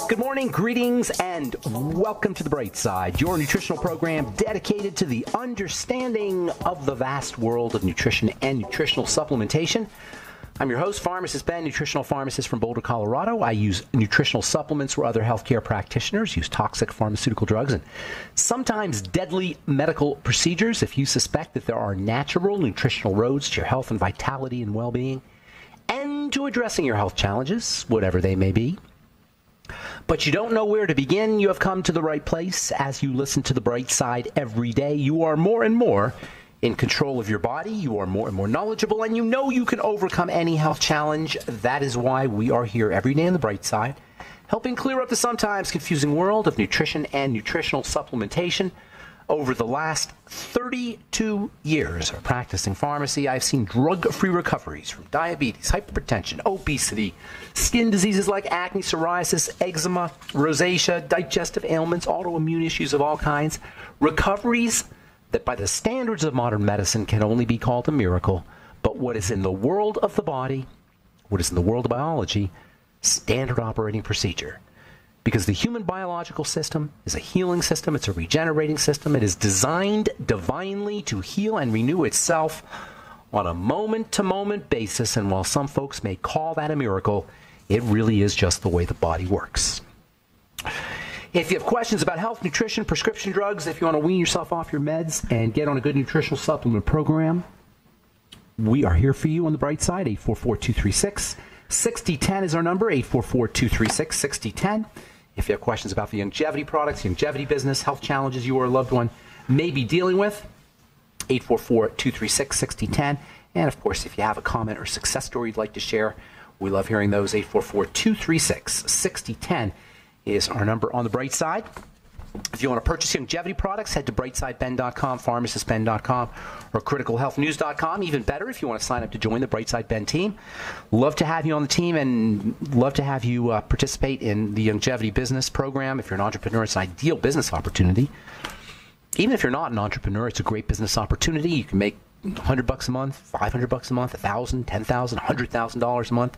Good morning, greetings, and welcome to The Bright Side, your nutritional program dedicated to the understanding of the vast world of nutrition and nutritional supplementation. I'm your host, Pharmacist Ben, nutritional pharmacist from Boulder, Colorado. I use nutritional supplements where other healthcare practitioners use toxic pharmaceutical drugs and sometimes deadly medical procedures. If you suspect that there are natural nutritional roads to your health and vitality and well-being and to addressing your health challenges, whatever they may be, but you don't know where to begin, you have come to the right place. As you listen to The Bright Side every day, you are more and more in control of your body, you are more and more knowledgeable, and you know you can overcome any health challenge. That is why we are here every day on The Bright Side, helping clear up the sometimes confusing world of nutrition and nutritional supplementation. Over the last 32 years of practicing pharmacy, I've seen drug-free recoveries from diabetes, hypertension, obesity, skin diseases like acne, psoriasis, eczema, rosacea, digestive ailments, autoimmune issues of all kinds. Recoveries that by the standards of modern medicine can only be called a miracle, but what is in the world of the body, what is in the world of biology, standard operating procedure. Because the human biological system is a healing system, it's a regenerating system, it is designed divinely to heal and renew itself on a moment-to-moment basis, and while some folks may call that a miracle, it really is just the way the body works. If you have questions about health, nutrition, prescription drugs, if you want to wean yourself off your meds and get on a good nutritional supplement program, we are here for you on The Bright Side. 844-236-6010 is our number, 844-236-6010. If you have questions about the longevity products, longevity business, health challenges you or a loved one may be dealing with, 844-236-6010. And, of course, if you have a comment or success story you'd like to share, we love hearing those. 844-236-6010 is our number on The Bright Side. If you want to purchase longevity products, head to brightsideben.com, pharmacistben.com, or criticalhealthnews.com. Even better, if you want to sign up to join the Brightside Ben team. Love to have you on the team and love to have you participate in the longevity business program. If you're an entrepreneur, it's an ideal business opportunity. Even if you're not an entrepreneur, it's a great business opportunity. You can make $100 a month, $500 a month, $1,000, $10,000, $100,000 a month,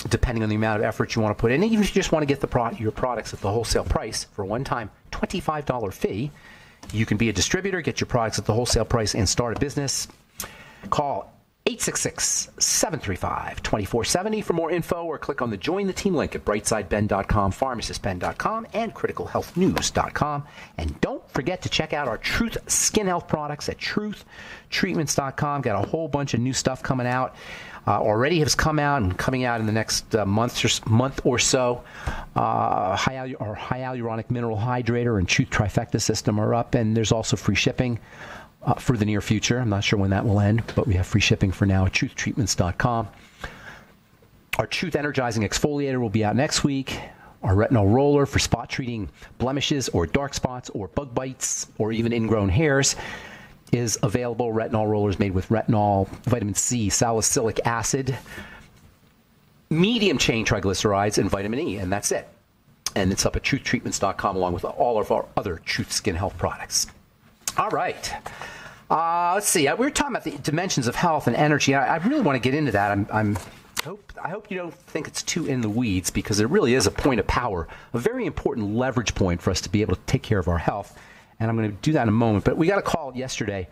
depending on the amount of effort you want to put in. And even if you just want to get your products at the wholesale price for a one-time $25 fee, you can be a distributor, get your products at the wholesale price, and start a business. Call 866-735-2470 for more info, or click on the Join the Team link at brightsideben.com, pharmacistben.com, and criticalhealthnews.com. And don't forget to check out our Truth Skin Health products at truthtreatments.com. Got a whole bunch of new stuff coming out. Already has come out and coming out in the next month or so. High hyaluronic mineral hydrator and Truth Trifecta system are up, and there's also free shipping for the near future. I'm not sure when that will end, but we have free shipping for now at truthtreatments.com. Our Truth Energizing Exfoliator will be out next week. Our retinol roller for spot treating blemishes or dark spots or bug bites or even ingrown hairs is available. Retinol rollers made with retinol, vitamin C, salicylic acid, medium chain triglycerides, and vitamin E, and that's it. And it's up at truthtreatments.com along with all of our other Truth Skin Health products. All right. Let's see. We were talking about the dimensions of health and energy. I really want to get into that. I hope you don't think it's too in the weeds, because it really is a point of power, a very important leverage point for us to be able to take care of our health. And I'm going to do that in a moment. But we got a call yesterday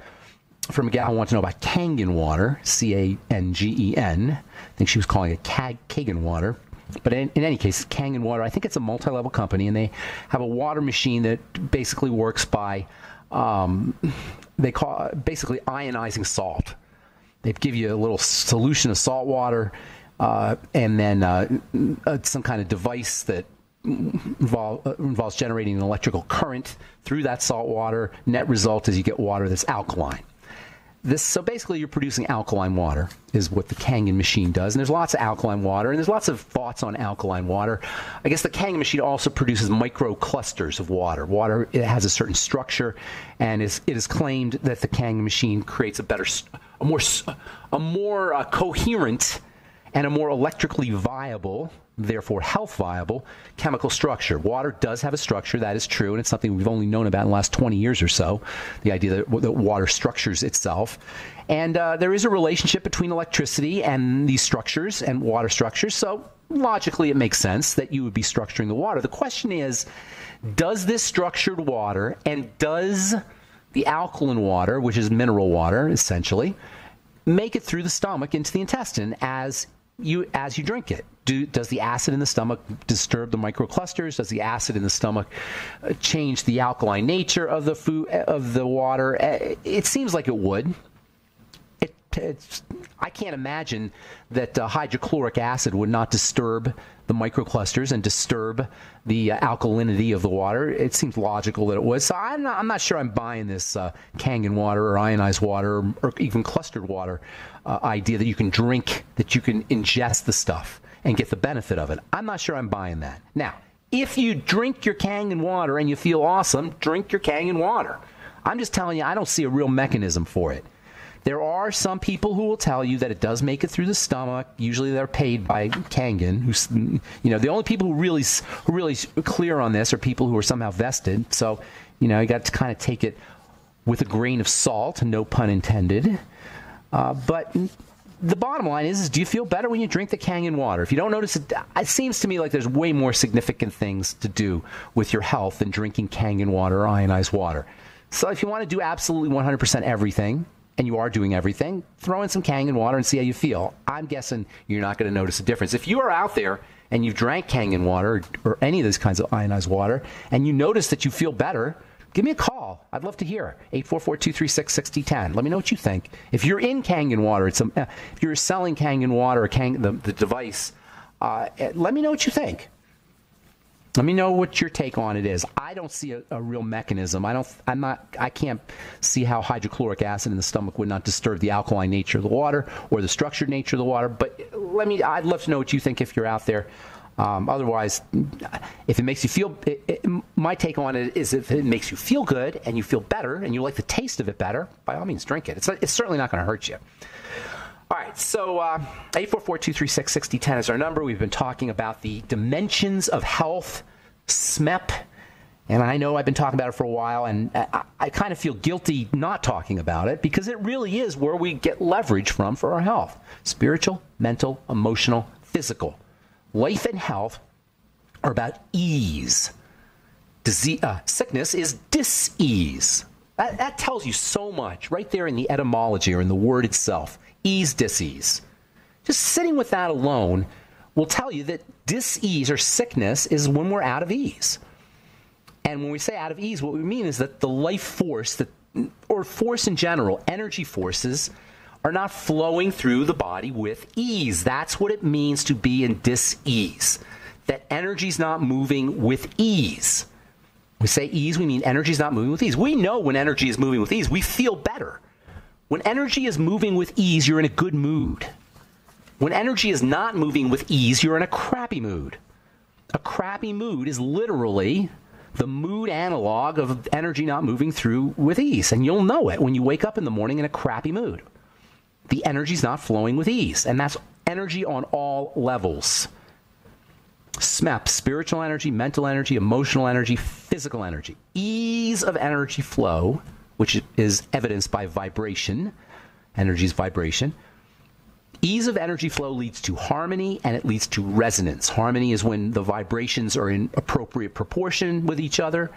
from a gal who wanted to know about Kangen water, C-A-N-G-E-N. I think she was calling it Kangen water. But in any case, Kangen water, I think it's a multi-level company, and they have a water machine that basically works by, they call it basically ionizing salt. They give you a little solution of salt water and then some kind of device that involves generating an electrical current through that salt water. Net result is you get water that's alkaline. So basically you're producing alkaline water is what the Kangen machine does. And there's lots of alkaline water, and there's lots of thoughts on alkaline water. I guess the Kangen machine also produces micro clusters of water. Water, it has a certain structure, and it is claimed that the Kangen machine creates a more coherent and a more electrically viable, therefore health viable, chemical structure. Water does have a structure, that is true, and it's something we've only known about in the last 20 years or so, the idea that water structures itself. And there is a relationship between electricity and these structures and water structures, so logically it makes sense that you would be structuring the water. The question is, does this structured water and does the alkaline water, which is mineral water essentially, make it through the stomach into the intestine as you drink it? Does the acid in the stomach disturb the microclusters? Does the acid in the stomach change the alkaline nature of the food, of the water? It seems like it would. I can't imagine that hydrochloric acid would not disturb the microclusters and disturb the alkalinity of the water. It seems logical that it would. So I'm not sure I'm buying this Kangen water or ionized water or even clustered water idea that you can drink, that you can ingest the stuff and get the benefit of it. I'm not sure I'm buying that. Now, if you drink your Kangen water and you feel awesome, drink your Kangen water. I'm just telling you, I don't see a real mechanism for it. There are some people who will tell you that it does make it through the stomach. Usually they're paid by Kangen. The only people who really clear on this are people who are somehow vested. So, you got to kind of take it with a grain of salt, no pun intended. But the bottom line is do you feel better when you drink the Kangen water? If you don't notice it, it seems to me like there's way more significant things to do with your health than drinking Kangen water or ionized water. So if you want to do absolutely 100% everything, and you are doing everything, throw in some Kangen water and see how you feel. I'm guessing you're not going to notice a difference. If you are out there and you've drank Kangen water or any of these kinds of ionized water, and you notice that you feel better, give me a call. I'd love to hear. 844-236-6010. Let me know what you think. If you're in Kangen water, if you're selling Kangen water or the device, let me know what you think. Let me know what your take on it is. I don't see a real mechanism. I can't see how hydrochloric acid in the stomach would not disturb the alkaline nature of the water or the structured nature of the water. But I'd love to know what you think if you're out there. Otherwise, if it makes you feel, my take on it is if it makes you feel good and you feel better and you like the taste of it better, by all means, drink it. It's certainly not going to hurt you. All right, so 844-236-6010 is our number. We've been talking about the dimensions of health, SMEP, and I know I've been talking about it for a while, and I kind of feel guilty not talking about it because it really is where we get leverage from for our health. Spiritual, mental, emotional, physical. Life and health are about ease. Sickness is dis-ease. That tells you so much right there in the etymology or in the word itself. Ease, dis-ease. Just sitting with that alone will tell you that dis-ease or sickness is when we're out of ease. And when we say out of ease, what we mean is that the life force, or force in general, energy forces, are not flowing through the body with ease. That's what it means to be in dis-ease. That energy's not moving with ease. We say ease, we mean energy's not moving with ease. We know when energy is moving with ease, we feel better. When energy is moving with ease, you're in a good mood. When energy is not moving with ease, you're in a crappy mood. A crappy mood is literally the mood analog of energy not moving through with ease. And you'll know it when you wake up in the morning in a crappy mood. The energy's not flowing with ease. And that's energy on all levels. SMEP, spiritual energy, mental energy, emotional energy, physical energy. Ease of energy flow, which is evidenced by vibration. Energy is vibration. Ease of energy flow leads to harmony, and it leads to resonance. Harmony is when the vibrations are in appropriate proportion with each other,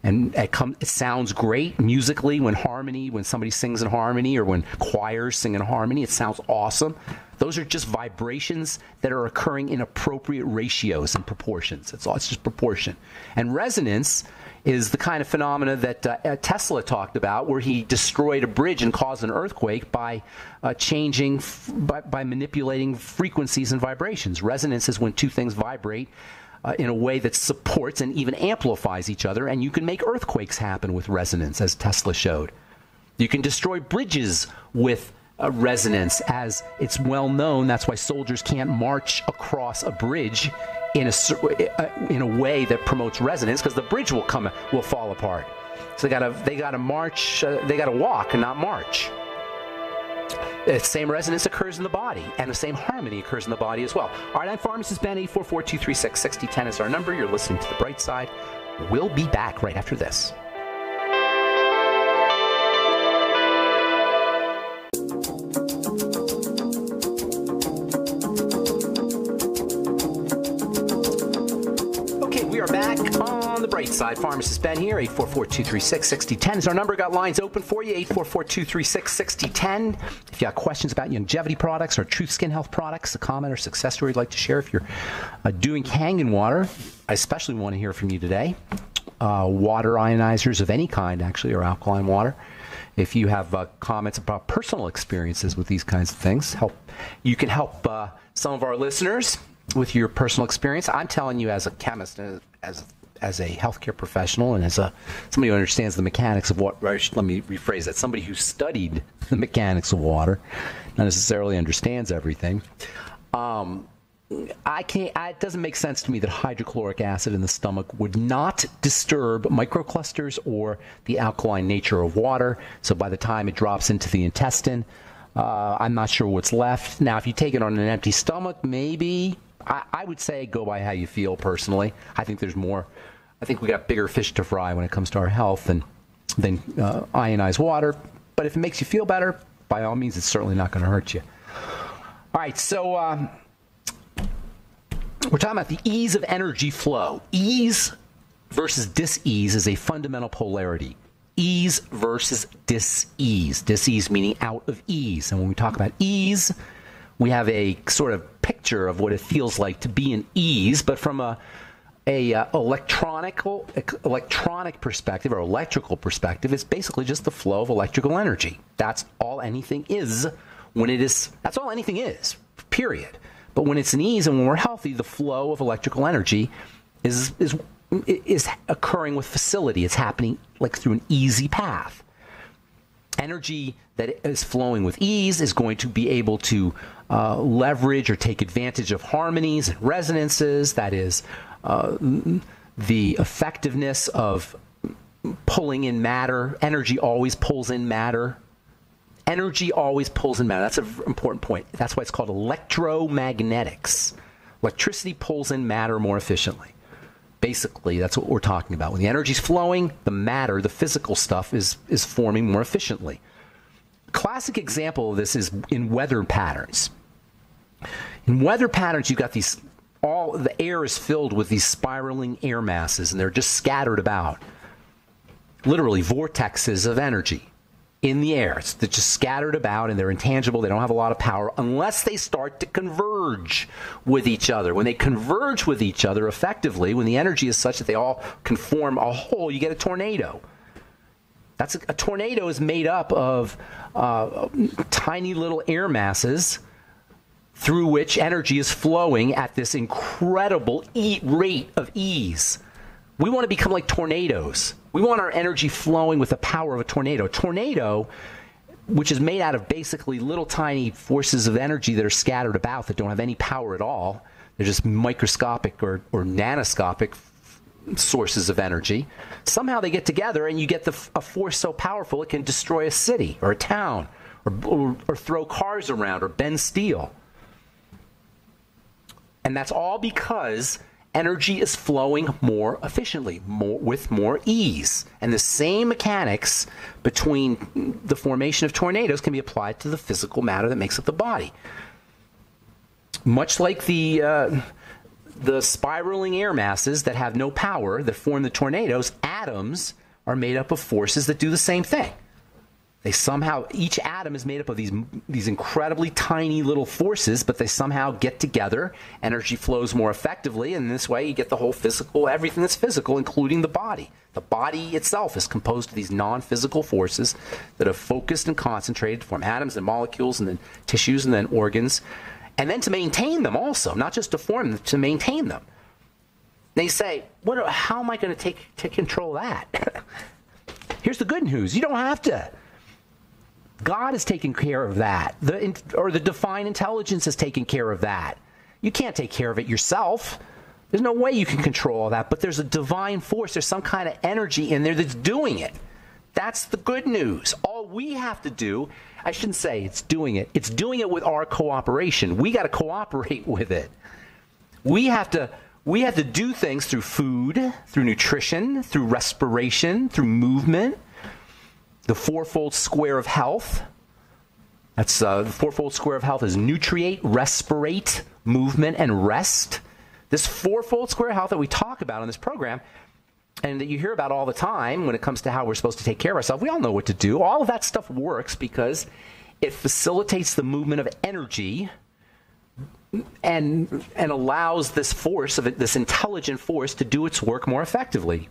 and it sounds great musically when somebody sings in harmony, or when choirs sing in harmony. It sounds awesome. Those are just vibrations that are occurring in appropriate ratios and proportions. It's just proportion. And resonance is the kind of phenomena that Tesla talked about, where he destroyed a bridge and caused an earthquake by manipulating frequencies and vibrations. Resonance is when two things vibrate in a way that supports and even amplifies each other, and you can make earthquakes happen with resonance, as Tesla showed. You can destroy bridges with resonance, as it's well known. That's why soldiers can't march across a bridge in a way that promotes resonance, because the bridge will fall apart. So they gotta march. They gotta walk and not march. The same resonance occurs in the body, and the same harmony occurs in the body as well. All right, I'm Pharmacist Ben. 844-236-6010 is our number. You're listening to The Bright Side. We'll be back right after this. Okay, we are back on The Bright Side. Pharmacist Ben here. 844-236-6010 is our number. Got lines open for you. 844-236-6010. If you have questions about longevity products or Truth Skin Health products, a comment or success story you'd like to share, if you're doing Kangen water, I especially want to hear from you today. Water ionizers of any kind, actually, or alkaline water. If you have comments about personal experiences with these kinds of things, you can help some of our listeners with your personal experience. I'm telling you, as a chemist, as a healthcare professional, and as somebody who understands the mechanics of water. Let me rephrase that. Somebody who studied the mechanics of water, not necessarily understands everything. It doesn't make sense to me that hydrochloric acid in the stomach would not disturb microclusters or the alkaline nature of water. So by the time it drops into the intestine, I'm not sure what's left. Now, if you take it on an empty stomach, maybe. I would say go by how you feel personally. I think there's more. I think we got bigger fish to fry when it comes to our health than ionized water. But if it makes you feel better, by all means, it's certainly not going to hurt you. All right, so we're talking about the ease of energy flow. Ease versus dis-ease is a fundamental polarity. Ease versus dis-ease. Dis-ease meaning out of ease. And when we talk about ease, we have a sort of picture of what it feels like to be in ease, but from a electronic perspective or electrical perspective, it's basically just the flow of electrical energy. That's all anything is when it is. That's all anything is, period. But when it's in ease and when we're healthy, the flow of electrical energy is occurring with facility. It's happening like through an easy path. Energy that is flowing with ease is going to be able to leverage or take advantage of harmonies and resonances. That is the effectiveness of pulling in matter. Energy always pulls in matter. Energy always pulls in matter. That's an important point. That's why it's called electromagnetics. Electricity pulls in matter more efficiently. Basically, that's what we're talking about. When the energy's flowing, the matter, the physical stuff, is forming more efficiently. Classic example of this is in weather patterns. In weather patterns, you've got the air is filled with these spiraling air masses, and they're just scattered about. Literally vortexes of energy in the air. They're just scattered about, and they're intangible. They don't have a lot of power unless they start to converge with each other. When they converge with each other effectively, when the energy is such that they all can form a whole, you get a tornado. A tornado is made up of tiny little air masses through which energy is flowing at this incredible rate of ease. We want to become like tornadoes. We want our energy flowing with the power of a tornado. A tornado, which is made out of basically little tiny forces of energy that are scattered about that don't have any power at all. They're just microscopic or nanoscopic sources of energy. Somehow they get together and you get a force so powerful it can destroy a city or a town or throw cars around or bend steel. And that's all because energy is flowing more efficiently, with more ease. And the same mechanics between the formation of tornadoes can be applied to the physical matter that makes up the body. Much like the spiraling air masses that have no power that form the tornadoes, atoms are made up of forces that do the same thing. Each atom is made up of these incredibly tiny little forces, but they somehow get together. Energy flows more effectively, and this way you get the whole physical, everything that's physical, including the body. The body itself is composed of these non-physical forces that are focused and concentrated to form atoms and molecules and then tissues and then organs. And then to maintain them also, not just to form them, to maintain them. They say, how am I going to take control of that? Here's the good news. You don't have to. God is taking care of that. The divine intelligence is taking care of that. You can't take care of it yourself. There's no way you can control all that, but there's a divine force. There's some kind of energy in there that's doing it. That's the good news. All we have to do, I shouldn't say it's doing it. It's doing it with our cooperation. We got to cooperate with it. We have to do things through food, through nutrition, through respiration, through movement. The fourfold square of health. That's the fourfold square of health is nutriate, respirate, movement, and rest. This fourfold square of health that we talk about in this program and that you hear about all the time when it comes to how we're supposed to take care of ourselves, we all know what to do. All of that stuff works because it facilitates the movement of energy and allows this force, this intelligent force, to do its work more effectively.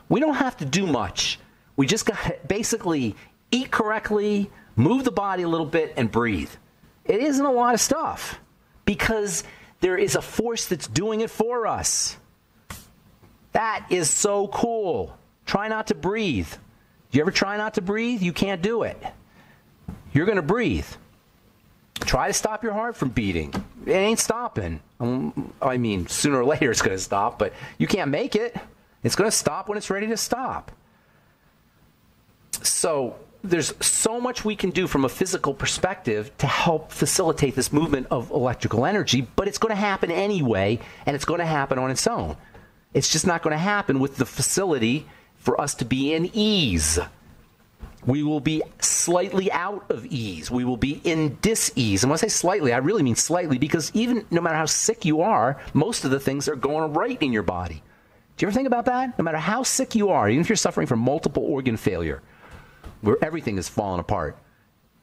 We don't have to do much. We just got to basically eat correctly, move the body a little bit, and breathe. It isn't a lot of stuff because there is a force that's doing it for us. That is so cool. Try not to breathe. You ever try not to breathe? You can't do it. You're going to breathe. Try to stop your heart from beating. It ain't stopping. I mean, sooner or later it's going to stop, but you can't make it. It's going to stop when it's ready to stop. So there's so much we can do from a physical perspective to help facilitate this movement of electrical energy, but it's going to happen anyway, and it's going to happen on its own. It's just not going to happen with the facility for us to be in ease. We will be slightly out of ease. We will be in dis-ease. And when I say slightly, I really mean slightly, because even no matter how sick you are, most of the things are going right in your body. Do you ever think about that? No matter how sick you are, even if you're suffering from multiple organ failure, where everything is falling apart,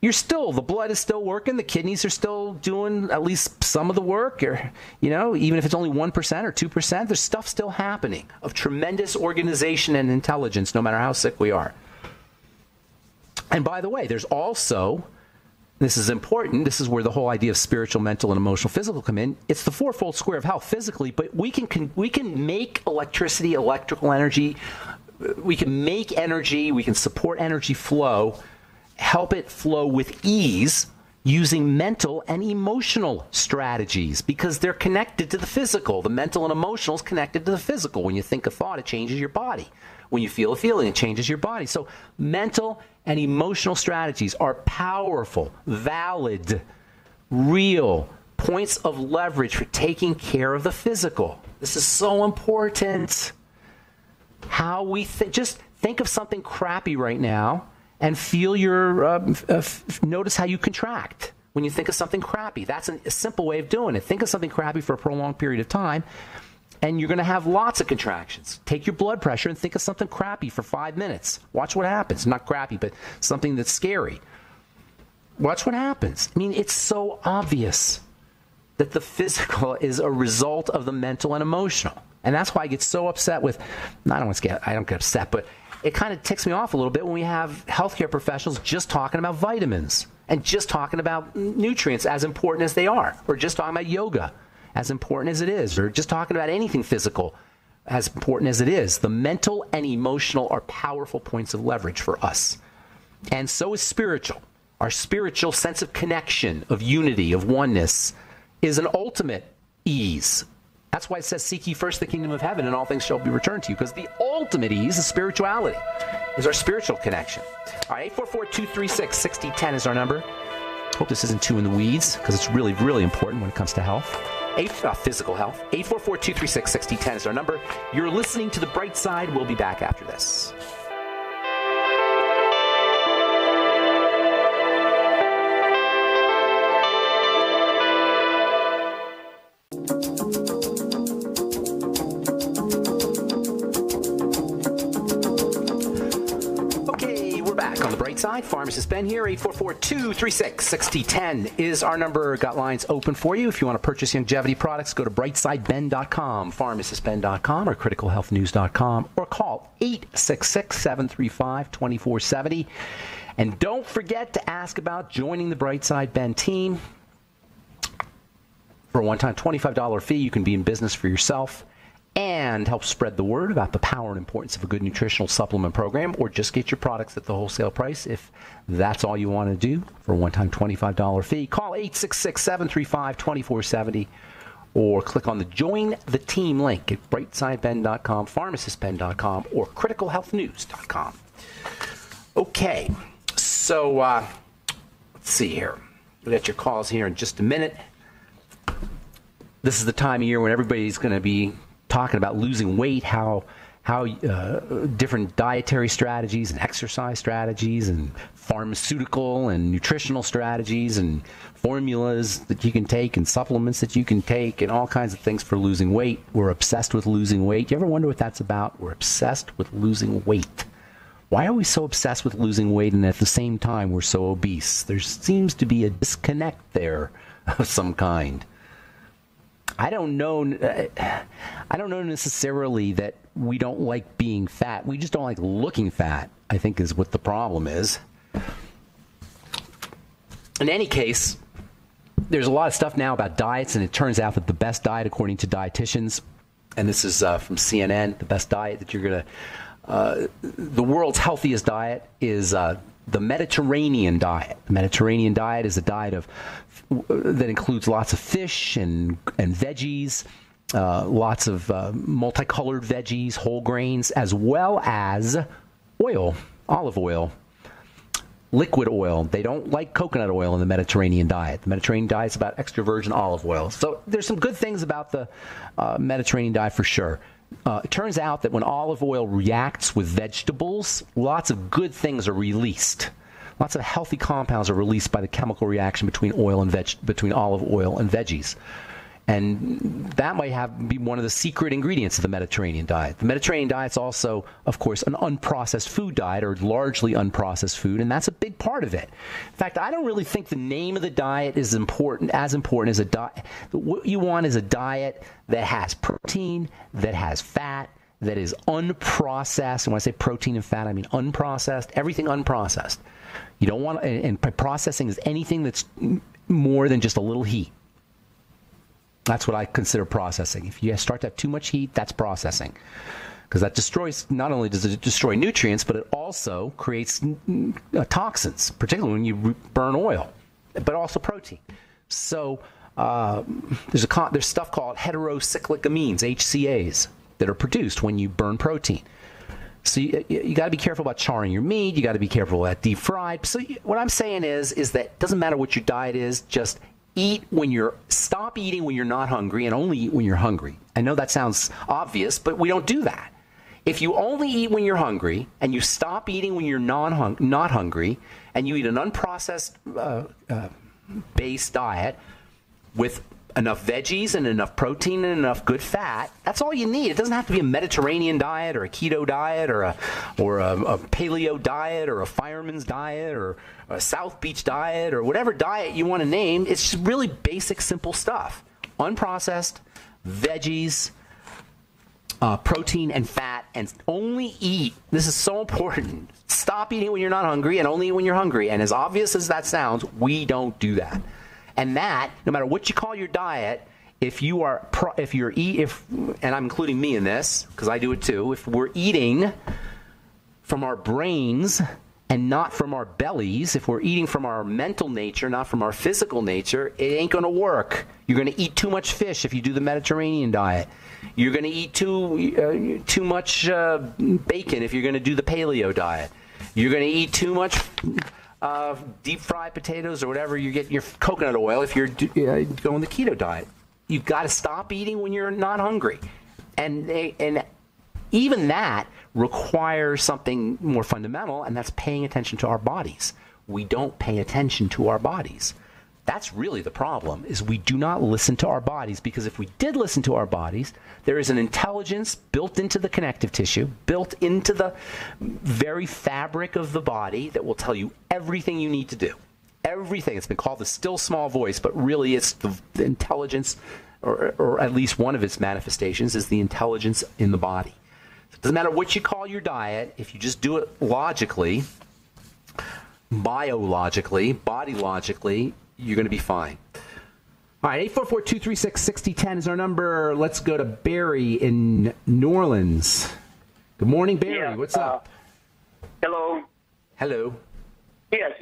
the blood is still working, the kidneys are still doing at least some of the work, or, even if it's only 1% or 2%, there's stuff still happening of tremendous organization and intelligence, no matter how sick we are. And by the way, there's also, this is important, this is where the whole idea of spiritual, mental, and emotional, physical come in. It's the fourfold square of health physically, but we can make electricity, electrical energy. We can make energy, we can support energy flow, help it flow with ease using mental and emotional strategies, because they're connected to the physical. The mental and emotional is connected to the physical. When you think a thought, it changes your body. When you feel a feeling, it changes your body. So mental and emotional strategies are powerful, valid, real points of leverage for taking care of the physical. This is so important. How we just think of something crappy right now and feel notice how you contract when you think of something crappy. That's a simple way of doing it. Think of something crappy for a prolonged period of time, and you're going to have lots of contractions. Take your blood pressure and think of something crappy for 5 minutes. Watch what happens. Not crappy, but something that's scary. Watch what happens. I mean, it's so obvious that the physical is a result of the mental and emotional. And that's why I get so upset with, I don't get upset, but it kind of ticks me off a little bit when we have healthcare professionals just talking about vitamins and just talking about nutrients, as important as they are, or just talking about yoga, as important as it is, or just talking about anything physical, as important as it is. The mental and emotional are powerful points of leverage for us. And so is spiritual. Our spiritual sense of connection, of unity, of oneness, is an ultimate ease. That's why it says, seek ye first the kingdom of heaven, and all things shall be returned to you, because the ultimate ease is spirituality, is our spiritual connection. All right, 844-236-6010 is our number. Hope this isn't too in the weeds, because it's really, really important when it comes to health. Physical health. 844-236-6010 is our number. You're listening to The Bright Side. We'll be back after this. Side. Pharmacist Ben here. 844-236-6010 is our number. Got lines open for you. If you want to purchase longevity products, go to brightsideben.com, pharmacistben.com, or criticalhealthnews.com, or call 866-735-2470. And don't forget to ask about joining the Brightside Ben team. For a one-time $25 fee, you can be in business for yourself and help spread the word about the power and importance of a good nutritional supplement program, or just get your products at the wholesale price if that's all you want to do for a one-time $25 fee. Call 866-735-2470 or click on the Join the Team link at brightsideben.com, pharmacistben.com, or criticalhealthnews.com. Okay, So let's see here. We'll get your calls here in just a minute. This is the time of year when everybody's going to be talking about losing weight, how different dietary strategies and exercise strategies and pharmaceutical and nutritional strategies and formulas that you can take and supplements that you can take and all kinds of things for losing weight. We're obsessed with losing weight. You ever wonder what that's about? We're obsessed with losing weight. Why are we so obsessed with losing weight and at the same time we're so obese? There seems to be a disconnect there of some kind. I don't know necessarily that we don't like being fat. We just don't like looking fat, I think is what the problem is. In any case, there's a lot of stuff now about diets, and it turns out that the best diet, according to dietitians, and this is from CNN, the best diet that you're going to, the world's healthiest diet is the Mediterranean diet. The Mediterranean diet is a diet that includes lots of fish and veggies, lots of multicolored veggies, whole grains, as well as oil, olive oil, liquid oil. They don't like coconut oil in the Mediterranean diet. The Mediterranean diet is about extra virgin olive oil. So there's some good things about the Mediterranean diet for sure. It turns out that when olive oil reacts with vegetables, lots of good things are released. Lots of healthy compounds are released by the chemical reaction between between olive oil and veggies. And that might be one of the secret ingredients of the Mediterranean diet. The Mediterranean diet is also, of course, an unprocessed food diet, or largely unprocessed food, and that's a big part of it. In fact, I don't really think the name of the diet is as important as a diet. What you want is a diet that has protein, that has fat, that is unprocessed. And when I say protein and fat, I mean unprocessed, everything unprocessed. You don't want, and processing is anything that's more than just a little heat. That's what I consider processing. If you start to have too much heat, that's processing. Because that destroys, not only does it destroy nutrients, but it also creates toxins, particularly when you burn oil, but also protein. So there's stuff called heterocyclic amines, HCAs, that are produced when you burn protein. So you got to be careful about charring your meat. You got to be careful about deep fried. So what I'm saying is that it doesn't matter what your diet is, just stop eating when you're not hungry and only eat when you're hungry. I know that sounds obvious, but we don't do that. If you only eat when you're hungry and you stop eating when you're not hungry and you eat an unprocessed based diet with enough veggies and enough protein and enough good fat, that's all you need. It doesn't have to be a Mediterranean diet or a keto diet or a paleo diet or a fireman's diet or a South Beach diet or whatever diet you want to name. It's just really basic, simple stuff. Unprocessed, veggies, protein and fat, and only eat. This is so important. Stop eating when you're not hungry and only eat when you're hungry. And as obvious as that sounds, we don't do that. And that, no matter what you call your diet, and I'm including me in this because I do it too, if we're eating from our brains and not from our bellies, if we're eating from our mental nature, not from our physical nature, it ain't going to work. You're going to eat too much fish if you do the Mediterranean diet. You're going to eat too much bacon if you're going to do the paleo diet. You're going to eat too much deep fried potatoes or whatever you get your coconut oil if you're going the keto diet. You've got to stop eating when you're not hungry. And even that requires something more fundamental, and that's paying attention to our bodies. We don't pay attention to our bodies. That's really the problem, is we do not listen to our bodies, because if we did listen to our bodies, there is an intelligence built into the connective tissue, built into the very fabric of the body that will tell you everything you need to do. Everything. It's been called the still small voice, but really it's the intelligence, or at least one of its manifestations is the intelligence in the body. So it doesn't matter what you call your diet, if you just do it logically, biologically, body logically, you're going to be fine. All right, 844-236-6010 is our number. Let's go to Barry in New Orleans. Good morning, Barry. Yeah, what's up? Hello. Hello. Yes.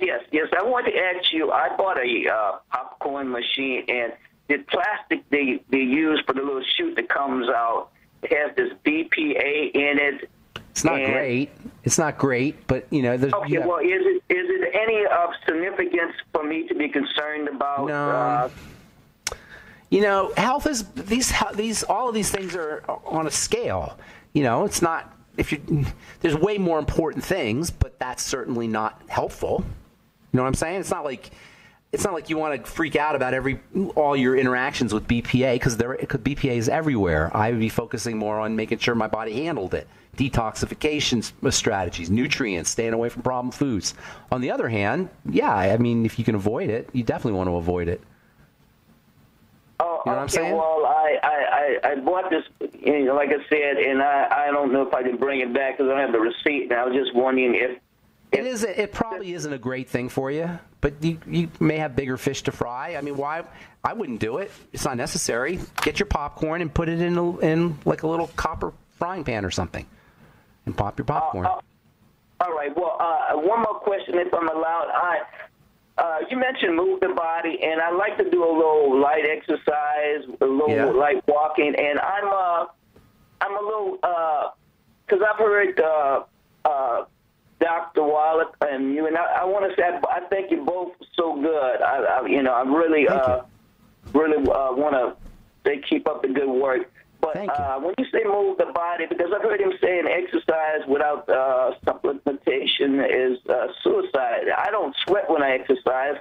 I wanted to ask you, I bought a popcorn machine, and the plastic they use for the little chute that comes out, it has this BPA in it. It's not great. It's not great, but, you know. Okay, well, is it any of significance for me to be concerned about? No. You know, health is all of these things are on a scale. You know, it's not there's way more important things, but that's certainly not helpful. You know what I'm saying? It's not like you want to freak out about all your interactions with BPA because BPA is everywhere. I would be focusing more on making sure my body handled it. Detoxification strategies, nutrients, staying away from problem foods. On the other hand, yeah, I mean, if you can avoid it, you definitely want to avoid it. Oh, you know what I'm saying? Well, I bought this, you know, like I said, and I don't know if I can bring it back because I don't have the receipt. And I was just wondering if it probably isn't a great thing for you, but you may have bigger fish to fry. I mean, why? I wouldn't do it. It's not necessary. Get your popcorn and put it in like a little copper frying pan or something, and pop your popcorn. All right. Well, one more question, if I'm allowed. You mentioned move the body, and I like to do a little light exercise, a little light walking, and I'm a little because I've heard Dr. Wallet and you, and I want to say I think you're both so good. I really want to say keep up the good work. But when you say move the body, because I've heard him saying exercise without supplementation is suicide. I don't sweat when I exercise,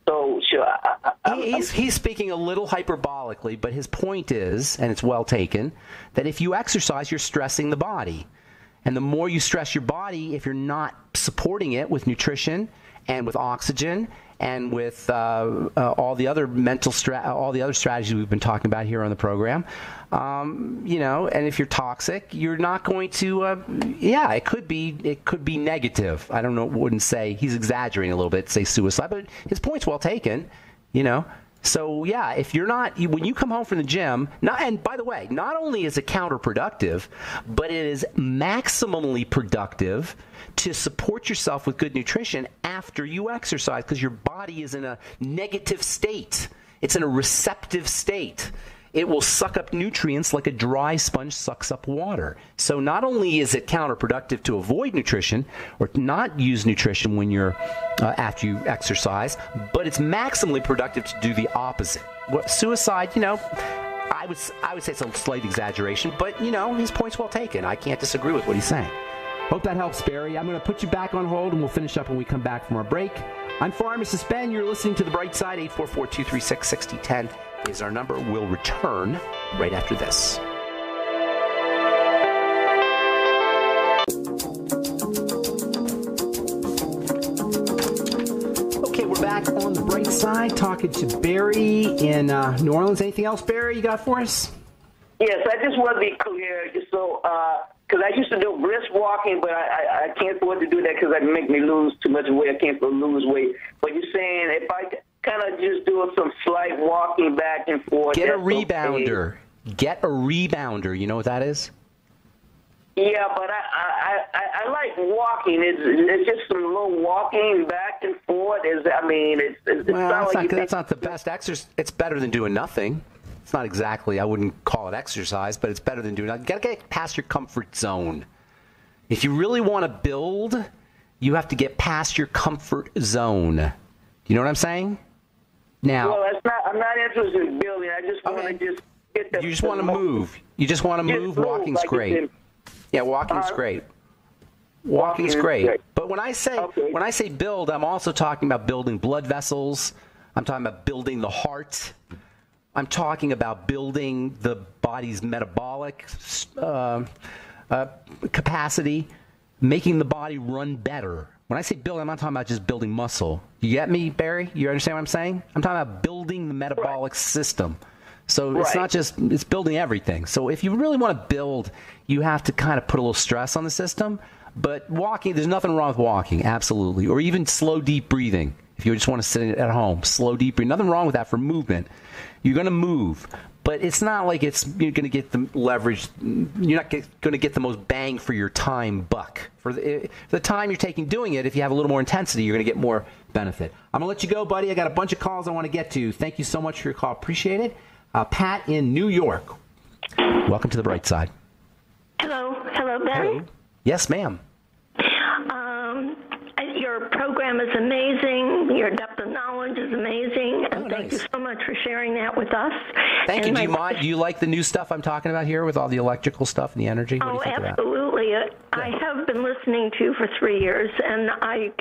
so sure. He's speaking a little hyperbolically, but his point is, and it's well taken, that if you exercise, you're stressing the body. And the more you stress your body, if you're not supporting it with nutrition and with oxygen and with all the other all the other strategies we've been talking about here on the program, you know, and if you're toxic, you're not going to. It could be negative. I don't know. Wouldn't say he's exaggerating a little bit. Say suicide, but his point's well taken. You know. So, yeah, if you're not, when you come home from the gym, and by the way, not only is it counterproductive, but it is maximally productive to support yourself with good nutrition after you exercise because your body is in a negative state. It's in a receptive state. It will suck up nutrients like a dry sponge sucks up water. So not only is it counterproductive to avoid nutrition or not use nutrition when you're after you exercise, but it's maximally productive to do the opposite. Suicide, you know, I would say it's a slight exaggeration, but you know, his point's well taken. I can't disagree with what he's saying. Hope that helps, Barry. I'm going to put you back on hold, and we'll finish up when we come back from our break. I'm Pharmacist Ben. You're listening to The Bright Side. 844-236-6010 is our number. We'll return right after this. Okay, we're back on The Bright Side, talking to Barry in New Orleans. Anything else, Barry, you got for us? Yes, I just want to be clear. So, because I used to do brisk walking, but I can't afford to do that because that make me lose too much weight. I can't lose weight. But you're saying if I kind of just do some slight walking back and forth. Get a rebounder. Okay. Get a rebounder. You know what that is? Yeah, but I like walking. It's just some little walking back and forth. That's not the best exercise. It's better than doing nothing. It's not exactly, I wouldn't call it exercise, but it's better than doing nothing. You got to get past your comfort zone. If you really want to build, you have to get past your comfort zone. You know what I'm saying? Now, well, I'm not interested in building. I just want to just get the. You just want to move. You just want to move. Walking's great. Yeah, walking's great. Walking's great. But when I say build, I'm also talking about building blood vessels. I'm talking about building the heart. I'm talking about building the body's metabolic capacity, making the body run better. When I say build, I'm not talking about just building muscle. You get me, Barry? You understand what I'm saying? I'm talking about building the metabolic system. So it's not just, it's building everything. So if you really want to build, you have to kind of put a little stress on the system. But walking, there's nothing wrong with walking, absolutely. Or even slow, deep breathing. If you just want to sit at home, slow, deep breathing. Nothing wrong with that for movement. You're going to move. But it's not like you're going to get the leverage. You're not going to get the most bang for your time buck. For the time you're taking doing it, if you have a little more intensity, you're going to get more benefit. I'm going to let you go, buddy. I got a bunch of calls I want to get to. Thank you so much for your call. Appreciate it. Pat in New York. Welcome to The Bright Side. Hello, Barry? Hello. Yes, ma'am. Your program is amazing. Your depth of knowledge is amazing. And thank you so much for sharing that with us. Thank you. Do you mind? Do you like the new stuff I'm talking about here with all the electrical stuff and the energy? What do you think absolutely. Of that? I have been listening to you for 3 years, and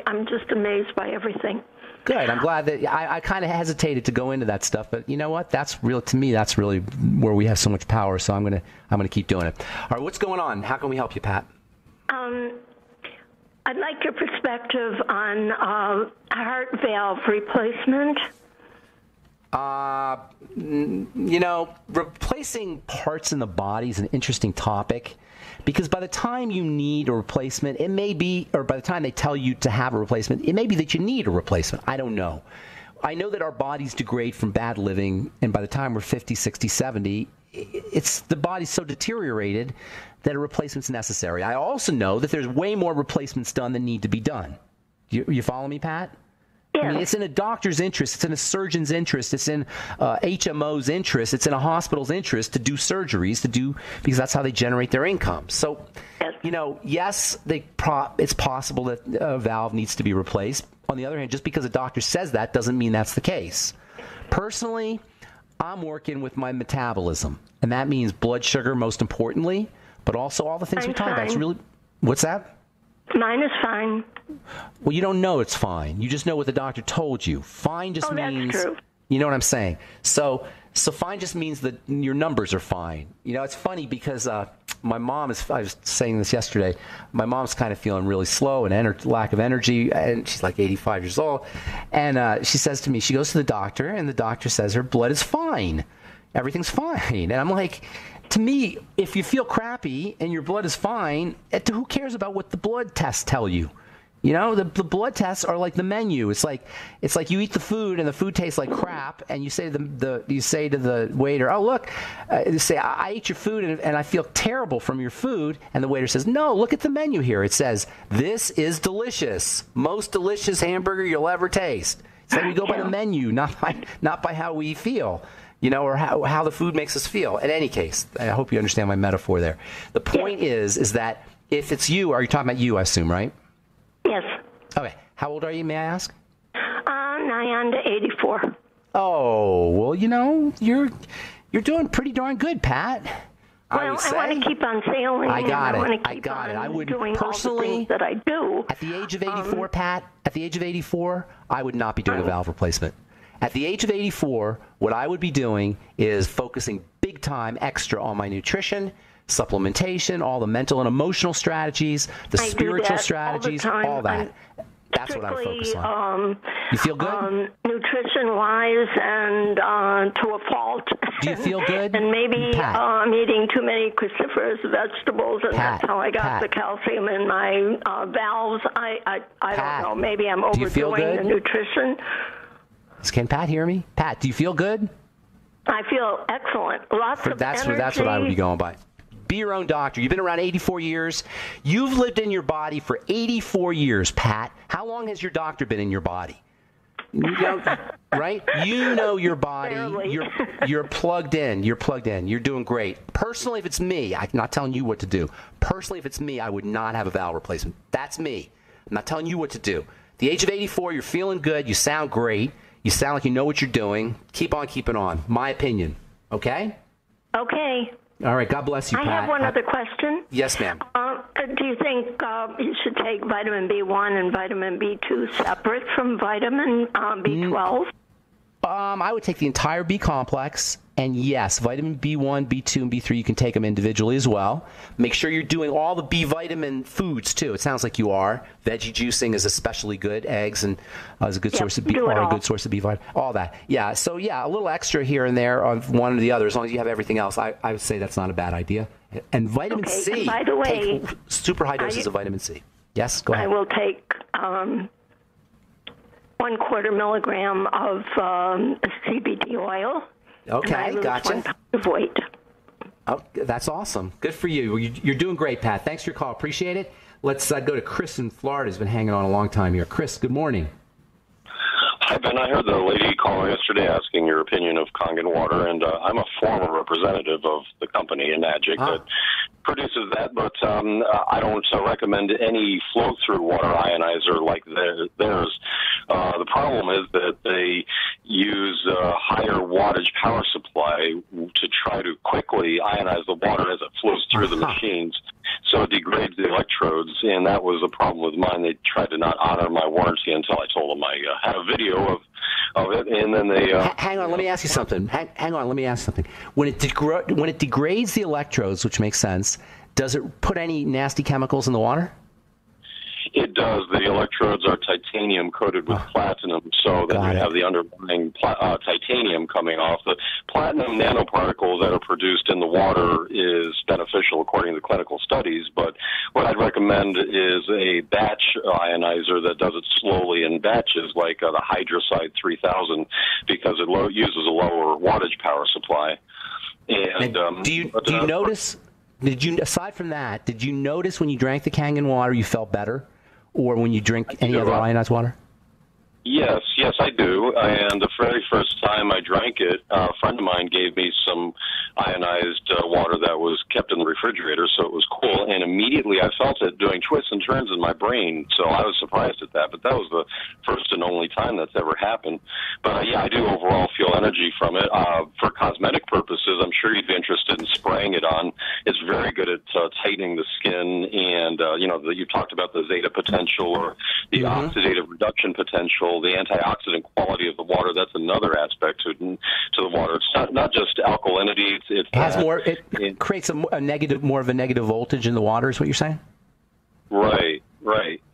I'm just amazed by everything. Good. I'm glad that I kind of hesitated to go into that stuff, but you know what? That's real to me. That's really where we have so much power. So I'm gonna keep doing it. All right. What's going on? How can we help you, Pat? I'd like your perspective on heart valve replacement. You know, replacing parts in the body is an interesting topic. Because by the time you need a replacement, it may be, or by the time they tell you to have a replacement, it may be that you need a replacement. I don't know. I know that our bodies degrade from bad living, and by the time we're 50, 60, 70, the body's so deteriorated that a replacement's necessary. I also know that there's way more replacements done than need to be done. You follow me, Pat? Yeah. I mean, it's in a doctor's interest. It's in a surgeon's interest. It's in HMO's interest. It's in a hospital's interest to do surgeries, because that's how they generate their income. So, you know, yes, it's possible that a valve needs to be replaced. On the other hand, just because a doctor says that doesn't mean that's the case. Personally, I'm working with my metabolism, and that means blood sugar most importantly, but also all the things we talked about. It's really, what's that? Mine is fine. Well, you don't know it's fine. You just know what the doctor told you. Fine just means, that's true. You know what I'm saying? So fine just means that your numbers are fine. You know, it's funny because my mom I was saying this yesterday, my mom's kind of feeling really slow and lack of energy, and she's like 85 years old. And she says to me, she goes to the doctor, and the doctor says her blood is fine. Everything's fine. And I'm like, to me, if you feel crappy and your blood is fine, who cares about what the blood tests tell you? You know, the blood tests are like the menu. It's like you eat the food and the food tastes like crap, and you say to the waiter, "Oh, look," you say, "I ate your food and I feel terrible from your food," and the waiter says, "No, look at the menu here. It says this is delicious, most delicious hamburger you'll ever taste." So we go by the menu, not by how we feel. You know, or how the food makes us feel. In any case, I hope you understand my metaphor there. The point is that if it's you, are you talking about you, I assume, right? Yes. Okay. How old are you, may I ask? Nigh on to 84. Oh, well, you know, you're doing pretty darn good, Pat. Well, I want to keep on sailing. I got it. I would doing personally, all the things that I do. At the age of 84, Pat, at the age of 84, I would not be doing a valve replacement. At the age of 84, what I would be doing is focusing big time extra on my nutrition, supplementation, all the mental and emotional strategies, the spiritual strategies, all that. That's what I would focus on. You feel good? Nutrition-wise and to a fault. Do you feel good? And maybe I'm eating too many cruciferous vegetables, and that's how I got the calcium in my valves. I don't know. Maybe I'm overdoing the nutrition. Can Pat hear me? Pat, do you feel good? I feel excellent. Lots of energy. That's what I would be going by. Be your own doctor. You've been around 84 years. You've lived in your body for 84 years, Pat. How long has your doctor been in your body? You know, right? You know your body. You're plugged in. You're plugged in. You're doing great. Personally, if it's me, I'm not telling you what to do. Personally, if it's me, I would not have a valve replacement. That's me. I'm not telling you what to do. At the age of 84, you're feeling good. You sound great. You sound like you know what you're doing. Keep on keeping on. My opinion. Okay? Okay. All right. God bless you, Pat. I have one other question. Yes, ma'am. Do you think you should take vitamin B1 and vitamin B2 separate from vitamin B12? I would take the entire B complex, and yes, vitamin B1, B2, and B3, you can take them individually as well. Make sure you're doing all the B vitamin foods too. It sounds like you are. Veggie juicing is especially good. Eggs and is a good source of B, are a good source of B vitamin. All that. Yeah. So yeah, a little extra here and there on one or the other. As long as you have everything else, I would say that's not a bad idea. And vitamin C. And by the way, take super high doses of vitamin C. Yes. Go ahead. I will take 1/4 milligram of CBD oil. Okay, gotcha. 1 pound of weight. Oh, that's awesome. Good for you. You're doing great, Pat. Thanks for your call. Appreciate it. Let's go to Chris in Florida. Has been hanging on a long time here. Chris, good morning. Hi, Ben. I heard the lady calling yesterday asking your opinion of Kangen water, and I'm a former representative of the company, Enagic, that produces that, but I don't recommend any flow-through water ionizer like theirs. The problem is that they use a higher wattage power supply to try to quickly ionize the water as it flows through the machines. So it degrades the electrodes, and that was a problem with mine. They tried to not honor my warranty until I told them I had a video of it, and then they... hang on, let me ask you something. Hang on, let me ask you something. When it degrades the electrodes, which makes sense, does it put any nasty chemicals in the water? It does. The electrodes are titanium coated with platinum, so then you have the underlying titanium coming off. The platinum nanoparticles that are produced in the water is beneficial according to clinical studies, but what I'd recommend is a batch ionizer that does it slowly in batches, like the Hydroside 3000, because it uses a lower wattage power supply. And do you notice? Aside from that, did you notice when you drank the Kangen water you felt better? Or when you drink any other ionized water? Yes, I do. And the very first time I drank it, a friend of mine gave me some ionized water that was kept in the refrigerator, so it was cool. And immediately I felt it doing twists and turns in my brain, so I was surprised at that. But that was the first and only time that's ever happened. But yeah, I do overall feel energy from it. For cosmetic purposes, I'm sure you'd be interested in spraying it on. It's very good at tightening the skin, and you talked about the zeta potential or the oxidative reduction potential. The antioxidant quality of the water, that's another aspect to the water. It's not just alkalinity. It has more. It creates a negative, more of a negative voltage in the water, is what you're saying? Right.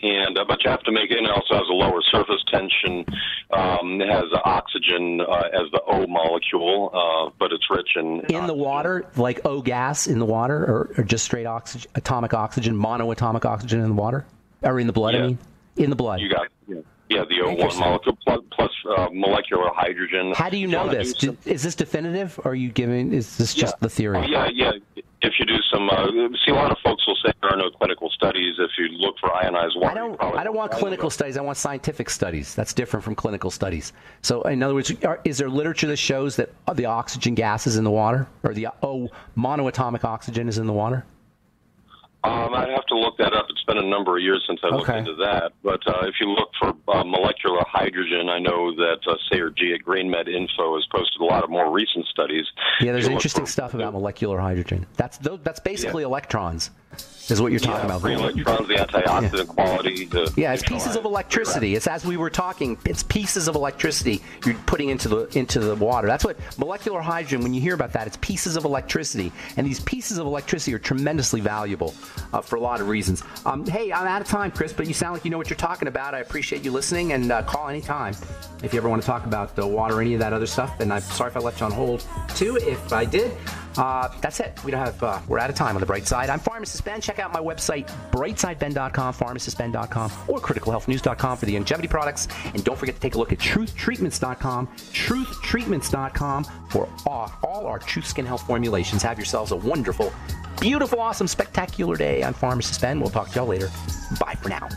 And but you have to make it. It also has a lower surface tension. It has oxygen as the O molecule, but it's rich in the water, like O gas in the water, or just straight oxygen, atomic oxygen, monoatomic oxygen in the water, or in the blood. I mean, in the blood. You got the O1 molecule plus molecular hydrogen. How do you know this? Is this definitive, or are you giving? Is this just the theory? Yeah. If you do some, see, a lot of folks will say there are no clinical studies. If you look for ionized water, I don't want clinical studies. I want scientific studies. That's different from clinical studies. So, in other words, is there literature that shows that the oxygen gas is in the water, or the monoatomic oxygen is in the water? I'd have to look that up. It's been a number of years since I looked into that. But if you look for molecular hydrogen, I know that Sayer G at GreenMed Info has posted a lot of more recent studies. Yeah, there's interesting stuff about molecular hydrogen. That's basically electrons, is what you're talking about. Free electrons, the antioxidant quality. It's pieces of electricity. It's, as we were talking, it's pieces of electricity you're putting into the water. That's what molecular hydrogen, when you hear about that, it's pieces of electricity. And these pieces of electricity are tremendously valuable for a lot of reasons. Hey, I'm out of time, Chris, but you sound like you know what you're talking about. I appreciate you listening, and call anytime if you ever want to talk about the water or any of that other stuff. And I'm sorry if I left you on hold, too. If I did, that's it. We don't have. We're out of time on the bright side. I'm Pharmacist Ben. Check out my website, brightsideben.com, pharmacistben.com, or criticalhealthnews.com for the longevity products. And don't forget to take a look at truthtreatments.com, truthtreatments.com for all our Truth Skin Health formulations. Have yourselves a wonderful, beautiful, awesome, spectacular day. I'm Pharmacist Ben. We'll talk to y'all later. Bye for now.